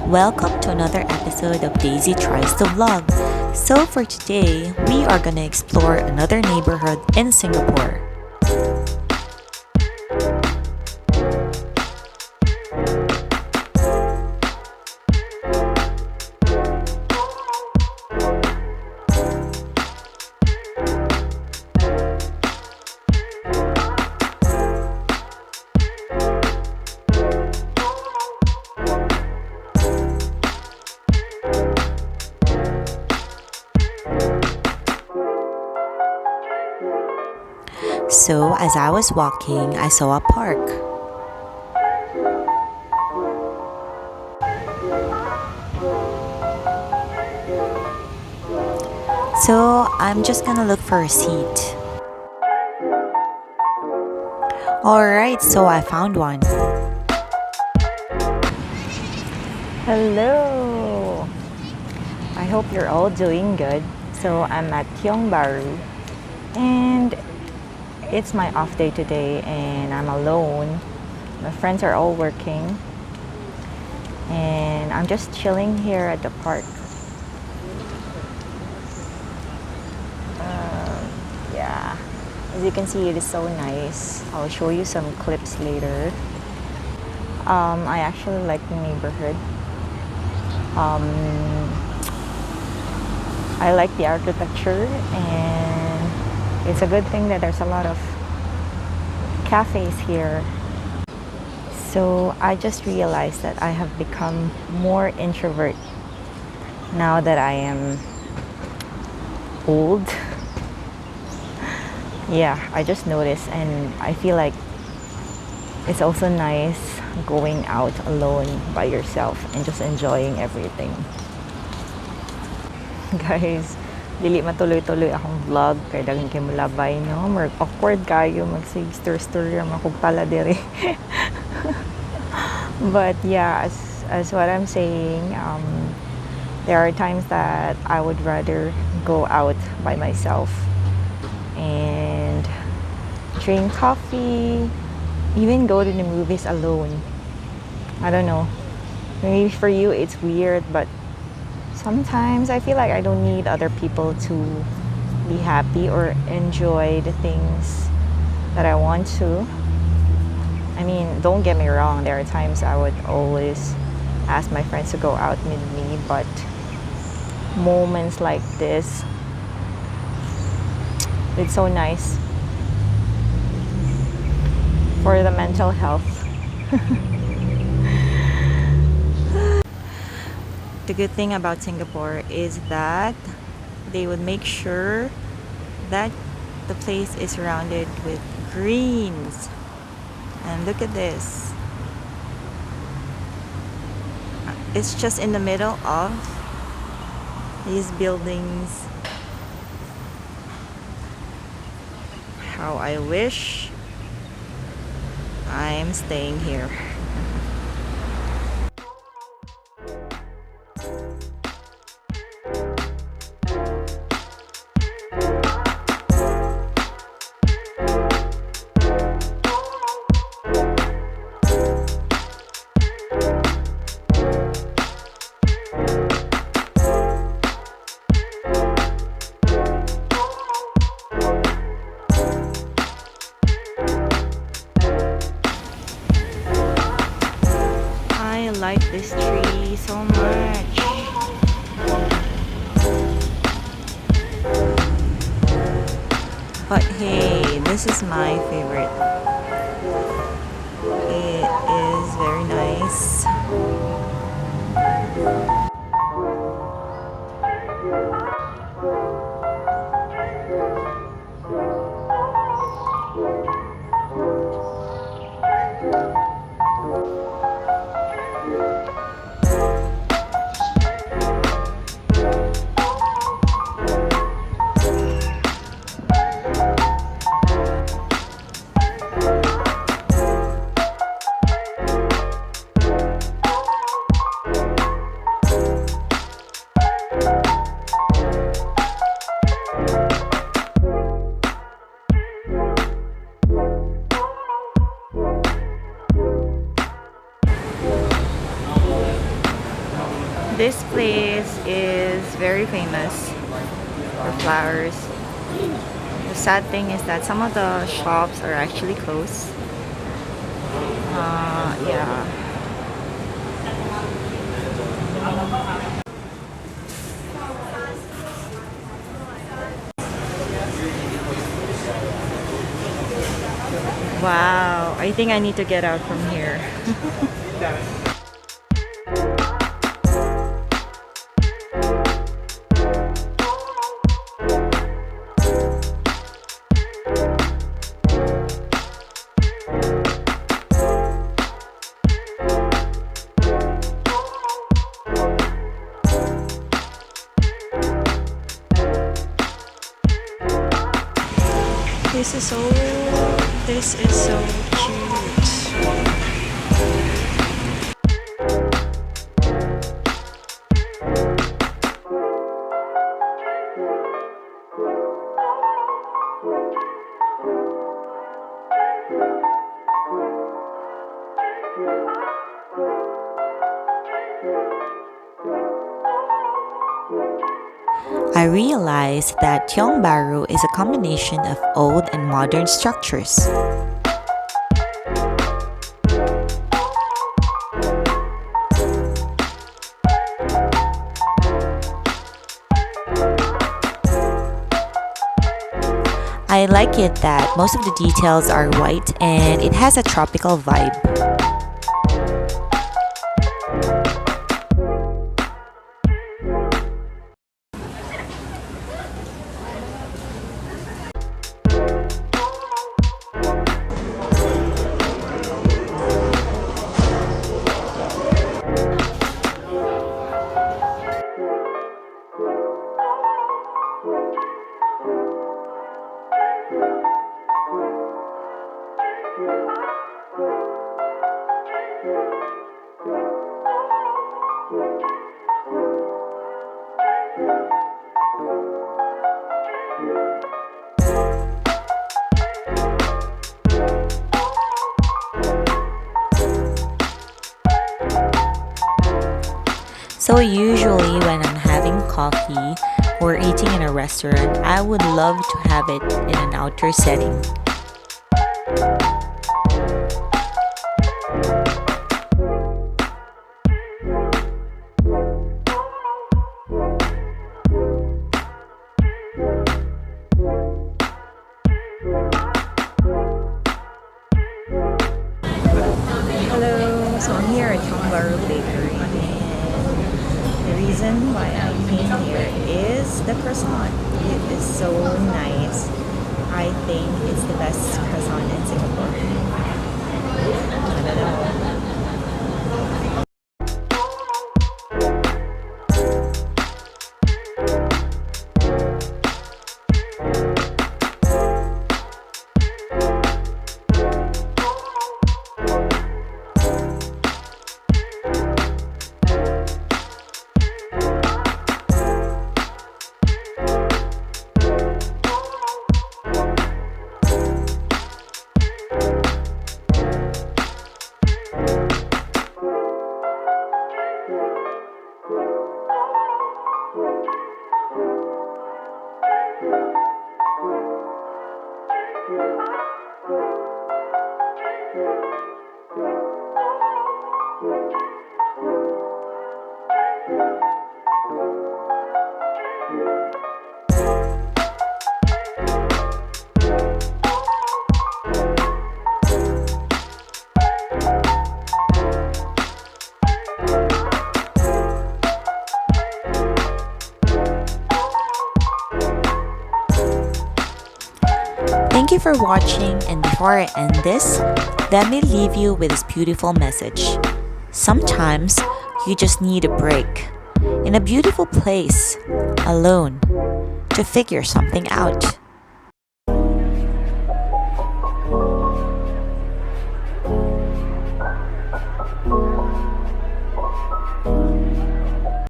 Welcome to another episode of Daisy Tries to Vlog. So for today, we are gonna explore another neighborhood in Singapore. So as I was walking, I saw a park. So I'm just gonna look for a seat. Alright, so I found one. Hello! I hope you're all doing good. So I'm at Tiong Bahru and it's my off day today and I'm alone. My friends are all working and I'm just chilling here at the park. Yeah, as you can see, it is so nice. I'll show you some clips later. I actually like the neighborhood. I like the architecture, and it's a good thing that there's a lot of cafes here. So I just realized that I have become more introvert now that I am old. Yeah, I just noticed, and I feel like it's also nice going out alone by yourself and just enjoying everything. Guys, dili matuloy-tuloy akong vlog kay daghan kay mulabay no, more awkward kayo mag-story makog pala diri. But yeah, as what I'm saying, there are times that I would rather go out by myself and drink coffee, even go to the movies alone. I don't know, maybe for you it's weird, but sometimes I feel like I don't need other people to be happy or enjoy the things that I want to. I mean, don't get me wrong, there are times I would always ask my friends to go out with me, but moments like this, it's so nice for the mental health. The good thing about Singapore is that they would make sure that the place is surrounded with greens. And look at this. It's just in the middle of these buildings. How I wish I'm staying here. I like this tree so much. But hey, this is my favorite. It is very nice. this place is very famous for flowers. The sad thing is that some of the shops are actually closed. Yeah. Wow, I think I need to get out from here. This is so cute. I realized that Tiong Bahru is a combination of old and modern structures. I like it that most of the details are white and it has a tropical vibe. So usually when I'm having coffee or eating in a restaurant, I would love to have it in an outdoor setting. Hello, so I'm here at Tiong Bahru Bakery, and the reason why I came here is the croissant. It is so nice. I think it's the best croissant in Singapore. I don't know. Thank you for watching, and before I end this, let me leave you with this beautiful message. Sometimes you just need a break in a beautiful place, alone, to figure something out.